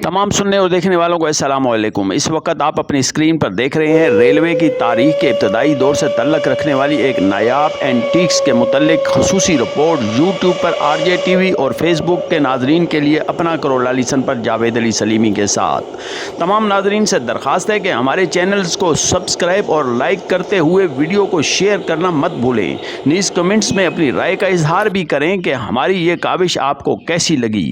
तमाम सुनने और देखने वालों को अस्सलाम वालेकुम। इस वक्त आप अपनी स्क्रीन पर देख रहे हैं रेलवे की तारीख के इब्तदाई दौर से तल्लक रखने वाली एक नायाब एंटीक्स के मुतल्लिक खसूसी रिपोर्ट। यूट्यूब पर आरजे टीवी और फेसबुक के नाजरीन के लिए अपना करो लालिसन पर जावेद अली सलीमी के साथ। तमाम नाजरीन से दरख्वास्त है कि हमारे चैनल्स को सब्सक्राइब और लाइक करते हुए वीडियो को शेयर करना मत भूलें। नीज़ कमेंट्स में अपनी राय का इजहार भी करें कि हमारी ये काविश आपको कैसी लगी।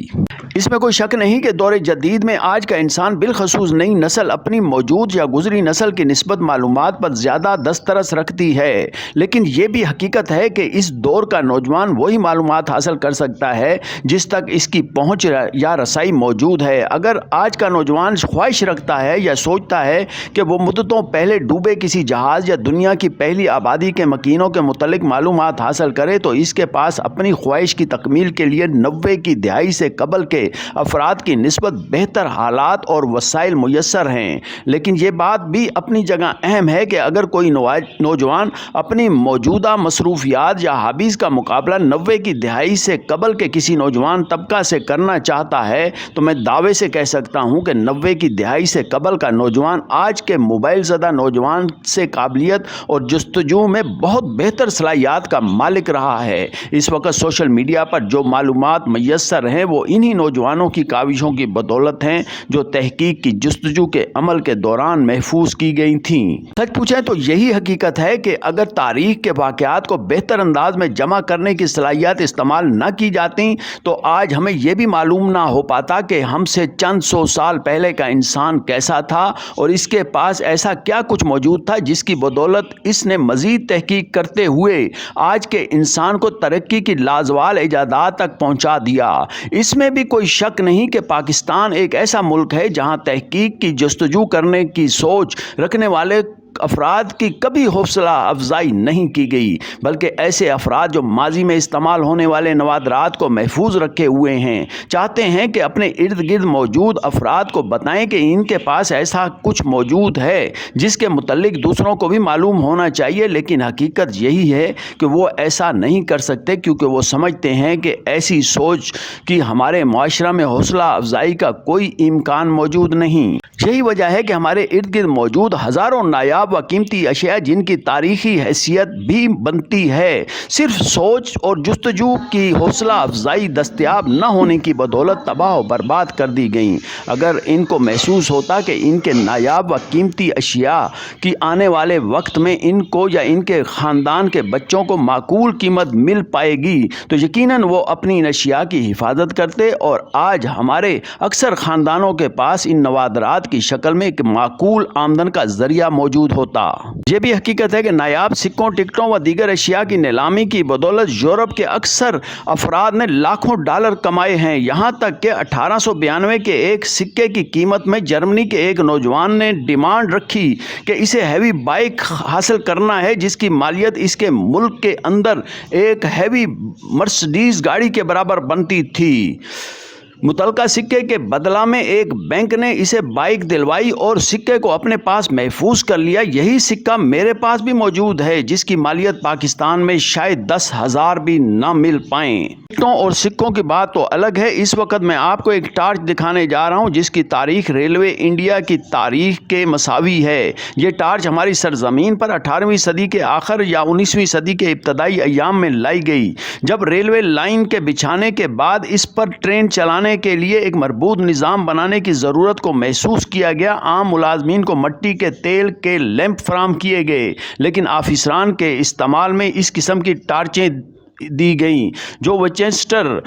इसमें कोई शक नहीं कि दौर जदीद में आज का इंसान बिलखसूस नई नस्ल अपनी मौजूद या गुजरी नस्ल की निस्बत मालूमात पर ज़्यादा दस्तरस रखती है, लेकिन ये भी हकीकत है कि इस दौर का नौजवान वही मालूमात हासिल कर सकता है जिस तक इसकी पहुँच या रसाई मौजूद है। अगर आज का नौजवान ख्वाहिश रखता है या सोचता है कि वो मुद्दतों पहले डूबे किसी जहाज़ या दुनिया की पहली आबादी के मकीनों के मुतल्लिक मालूमात हासिल करे तो इसके पास अपनी ख्वाहिश की तकमील के लिए 90 की दहाई से कबल के अफराद की निस्बत बेहतर हालात और वसाइल मुयस्सर हैं। लेकिन ये बात भी अपनी जगह अहम है कि अगर कोई नौजवान अपनी मौजूदा मसरूफियात या हाबीज़ का मुकाबला 90 की दहाई से कबल के किसी नौजवान तबका से करना चाहता है तो मैं दावे से कह सकता हूँ कि 90 की दहाई से कबल का नौजवान आज के मोबाइल ज़दा नौजवान से काबिलियत और जस्तजू में बहुत बेहतर सलाहियत का मालिक रहा है। इस वक्त सोशल मीडिया पर जो मालूमात मैसर हैं वो इन्हीं नौजवानों की काविशों की बदौलत हैं जो तहकीक की जस्तजू के अमल के दौरान महफूज की गई थीं। सच पूछें तो यही हकीकत है कि अगर तारीख के वाक़यात को बेहतर अंदाज में जमा करने की सलाहियत इस्तेमाल न की जाती तो आज हमें यह भी मालूम ना हो पाता कि हमसे चंद सौ साल पहले का इंसान कैसा था और इसके पास ऐसा क्या कुछ मौजूद था जिसकी बदौलत इसने मज़ीद तहकीक करते हुए आज के इंसान को तरक्की की लाजवाल इजादात तक पहुँचा दिया। इसमें भी कोई शक नहीं कि पाकिस्तान एक ऐसा मुल्क है जहां तहकीक की जस्तजू करने की सोच रखने वाले अफराद की कभी हौसला अफजाई नहीं की गई, बल्कि ऐसे अफराद जो माजी में इस्तेमाल होने वाले नवादरात को महफूज रखे हुए हैं चाहते हैं कि अपने इर्द गिर्द मौजूद अफराद को बताएं कि इनके पास ऐसा कुछ मौजूद है जिसके मुतल्लिक दूसरों को भी मालूम होना चाहिए। लेकिन हकीकत यही है कि वो ऐसा नहीं कर सकते क्योंकि वो समझते हैं कि ऐसी सोच की हमारे माशरा में हौसला अफजाई का कोई इम्कान मौजूद नहीं। यही वजह है कि हमारे इर्द गिर्द मौजूद हज़ारों नायाब व कीमती अशिया जिनकी तारीखी हैसियत भी बनती है, सिर्फ सोच और जुस्तजू की हौसला अफजाई दस्तयाब न होने की बदौलत तबाह व बर्बाद कर दी गई। अगर इनको महसूस होता कि इनके नायाब व कीमती अशिया की आने वाले वक्त में इनको या इनके ख़ानदान के बच्चों को माकूल कीमत मिल पाएगी तो यकीनन वो अपनी इन अशिया की हिफाजत करते और आज हमारे अक्सर ख़ानदानों के पास इन नवादरात की शक्ल में एक माकूल आमदन का जरिया मौजूद होता। यह भी हकीकत है कि नायाब सिक्कों, टिकटों व दीगर अशिया की नीलामी की बदौलत यूरोप के अक्सर अफराद ने लाखों डॉलर कमाए हैं। यहाँ तक कि 1892 के एक सिक्के की कीमत में जर्मनी के एक नौजवान ने डिमांड रखी कि इसे हैवी बाइक हासिल करना है जिसकी मालियत इसके मुल्क के अंदर एक हैवी मर्सिडीज गाड़ी के बराबर बनती थी। मुतलका सिक्के के बदला में एक बैंक ने इसे बाइक दिलवाई और सिक्के को अपने पास महफूज कर लिया। यही सिक्का मेरे पास भी मौजूद है जिसकी मालियत पाकिस्तान में शायद 10,000 भी ना मिल पाएँ। टिकटों और सिक्कों की बात तो अलग है। इस वक्त मैं आपको एक टार्च दिखाने जा रहा हूं जिसकी तारीख रेलवे इंडिया की तारीख के मसावी है। ये टार्च हमारी सरजमीन पर 18वीं सदी के आखिर या 19वीं सदी के इब्तदाई अयाम में लाई गई, जब रेलवे लाइन के बिछाने के बाद इस पर ट्रेन चलाने के लिए एक मरबूत निज़ाम बनाने की ज़रूरत को महसूस किया गया। आम मुलाजमीन को मिट्टी के तेल के लैंप फराम किए गए, लेकिन ऑफिसरान के इस्तेमाल में इस किस्म की टार्चें दी गईं जो विंचेस्टर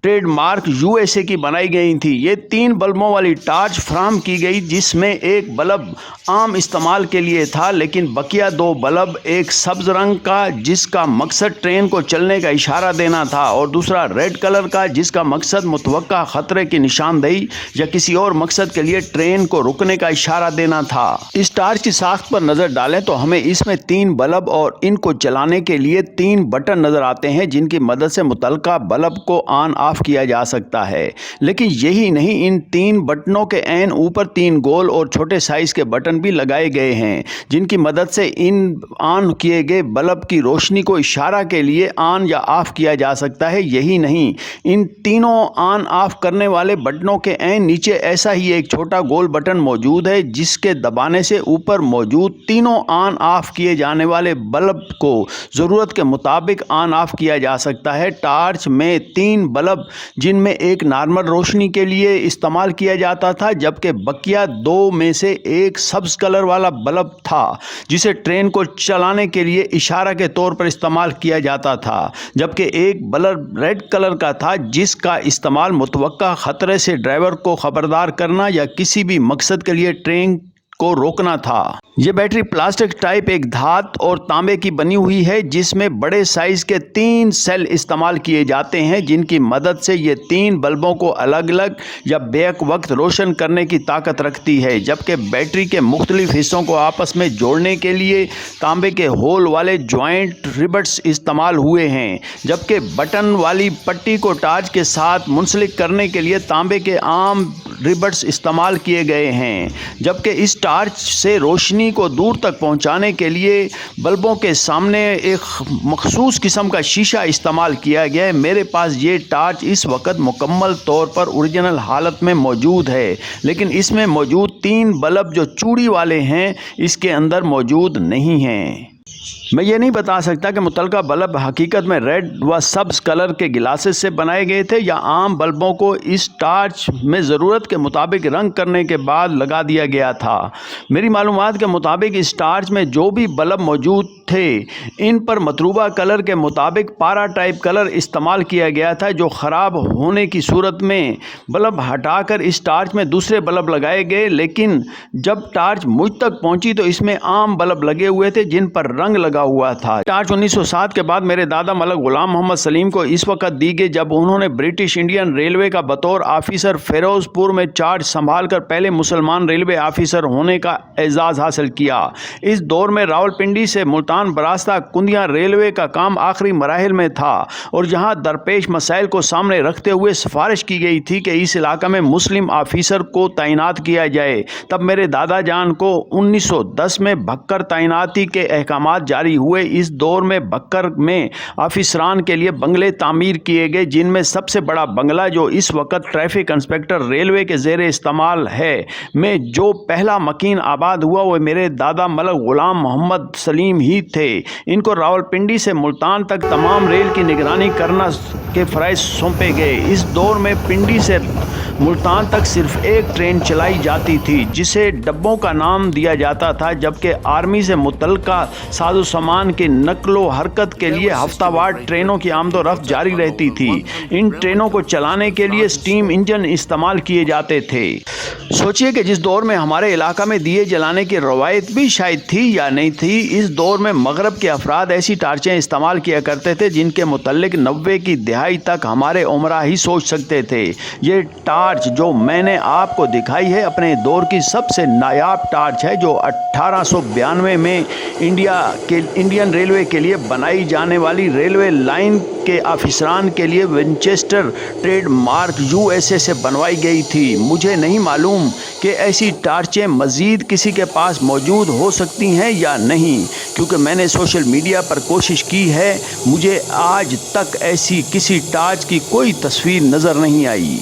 ट्रेडमार्क यूएसए की बनाई गई थी। ये 3 बल्बों वाली टार्च फराम की गई जिसमें एक बल्ब आम इस्तेमाल के लिए था, लेकिन बकिया 2 बल्ब, एक सब्ज़ रंग का जिसका मकसद ट्रेन को चलने का इशारा देना था और दूसरा रेड कलर का जिसका मकसद मुतवक्का ख़तरे की निशानदेही या किसी और मकसद के लिए ट्रेन को रुकने का इशारा देना था। इस टार्च की साख्त पर नज़र डालें तो हमें इसमें 3 बल्ब और इनको चलाने के लिए 3 बटन नज़र आते हैं जिनकी मदद से मुतलका बल्ब को ऑन ऑफ آف کیا جا سکتا ہے۔ لیکن یہی نہیں، ان 3 بٹنوں کے عین اوپر 3 گول اور چھوٹے سائز کے بٹن بھی لگائے گئے ہیں جن کی مدد سے ان آن کیے گئے بلب کی روشنی کو اشارہ کے لیے آن یا آف کیا جا سکتا ہے۔ یہی نہیں، ان تینوں آن آف کرنے والے بٹنوں کے عین نیچے ایسا ہی ایک چھوٹا گول بٹن موجود ہے جس کے دبانے سے اوپر موجود تینوں آن آف کیے جانے والے بلب کو ضرورت کے مطابق آن آف کیا جا سکتا ہے۔ ٹارچ میں 3 بلب جن میں ایک نارمل روشنی کے لیے استعمال کیا جاتا تھا جبکہ بقیہ 2 میں سے ایک سبز کلر والا بلب تھا جسے ٹرین کو چلانے کے لیے اشارہ کے طور پر استعمال کیا جاتا تھا، جبکہ ایک بلب ریڈ کلر کا تھا جس کا استعمال متوقع خطرے سے ڈرائیور کو خبردار کرنا یا کسی بھی مقصد کے لیے ٹرین کو روکنا تھا۔ یہ بیٹری پلاسٹک ٹائپ ایک دھات اور تانبے کی بنی ہوئی ہے جس میں بڑے سائز کے 3 سیل استعمال کیے جاتے ہیں جن کی مدد سے یہ 3 بلبوں کو الگ الگ یا بیک وقت روشن کرنے کی طاقت رکھتی ہے، جبکہ بیٹری کے مختلف حصوں کو آپس میں جوڑنے کے لیے تانبے کے ہول والے جوائنٹ ربٹس استعمال ہوئے ہیں، جبکہ بٹن والی پٹی کو ٹارچ کے ساتھ منسلک کرنے کے لیے تانبے کے عام ربٹس استعمال کیے گئے ہیں، جبکہ اس ٹارچ سے روشنی کو دور تک پہنچانے کے لیے بلبوں کے سامنے ایک مخصوص قسم کا شیشہ استعمال کیا گیا ہے۔ میرے پاس یہ ٹارچ اس وقت مکمل طور پر اوریجنل حالت میں موجود ہے، لیکن اس میں موجود 3 بلب جو چوڑی والے ہیں اس کے اندر موجود نہیں ہیں۔ میں یہ نہیں بتا سکتا کہ متعلقہ بلب حقیقت میں ریڈ و سبز کلر کے گلاسز سے بنائے گئے تھے یا عام بلبوں کو اس ٹارچ میں ضرورت کے مطابق رنگ کرنے کے بعد لگا دیا گیا تھا۔ میری معلومات کے مطابق اس ٹارچ میں جو بھی بلب موجود تھے ان پر مطلوبہ کلر کے مطابق پارا ٹائپ کلر استعمال کیا گیا تھا، جو خراب ہونے کی صورت میں بلب ہٹا کر اس ٹارچ میں دوسرے بلب لگائے گئے، لیکن جب ٹارچ مجھ تک پہنچی تو اس میں عام بلب لگے ہوئے تھے جن پر رنگ لگا ہوا تھا۔ ٹارچ 1907 کے بعد میرے دادا ملک غلام محمد سلیم کو اس وقت دی گئی جب انہوں نے برٹش انڈین ریلوے کا بطور آفیسر فیروز پور میں چارج سنبھال کر پہلے مسلمان ریلوے آفیسر ہونے کا اعزاز حاصل کیا۔ اس دور میں راولپنڈی سے ملتان براستہ کندیا ریلوے کا کام آخری مراحل میں تھا اور یہاں درپیش مسائل کو سامنے رکھتے ہوئے سفارش کی گئی تھی کہ اس علاقہ میں مسلم آفیسر کو تعینات کیا جائے۔ تب میرے دادا جان کو 1910 میں بھکر تعیناتی کے احکامات جاری ہوئے۔ اس دور میں بھکر میں آفیسران کے لیے بنگلے تعمیر کیے گئے جن میں سب سے بڑا بنگلہ جو اس وقت ٹریفک انسپکٹر ریلوے کے زیر استعمال ہے میں جو پہلا مکین آباد ہوا وہ میرے دادا ملک غلام محمد سلیم ہی تھے۔ ان کو راولپنڈی سے ملتان تک تمام ریل کی نگرانی کرنا کے فرائض سونپے گئے۔ اس دور میں پنڈی سے ملتان تک صرف ایک ٹرین چلائی جاتی تھی جسے ڈبوں کا نام دیا جاتا تھا، جبکہ آرمی سے متعلقہ ساز و سامان کی نقل و حرکت کے لیے ہفتہ وار ٹرینوں کی آمد و رفت جاری رہتی تھی۔ ان ٹرینوں کو چلانے کے لیے اسٹیم انجن استعمال کیے جاتے تھے۔ سوچئے کہ جس دور میں ہمارے علاقہ میں دیے جلانے کی روایت بھی شاید تھی یا نہیں تھی، اس دور میں مغرب کے افراد ایسی ٹارچیں استعمال کیا کرتے تھے جن کے متعلق 90 کی دہائی تک ہمارے عمرہ ہی سوچ سکتے تھے۔ یہ ٹارچ جو میں نے آپ کو دکھائی ہے اپنے دور کی سب سے نایاب ٹارچ ہے جو 1892 میں انڈین ریلوے کے لیے بنائی جانے والی ریلوے لائن کے آفیسران کے لیے وینچیسٹر ٹریڈ مارک USA سے بنوائی گئی تھی۔ مجھے نہیں معلوم کہ ایسی ٹارچیں مزید کسی کے پاس موجود ہو سکتی ہیں یا نہیں، کیونکہ میں نے سوشل میڈیا پر کوشش کی ہے، مجھے آج تک ایسی کسی ٹارچ کی کوئی تصویر نظر نہیں آئی۔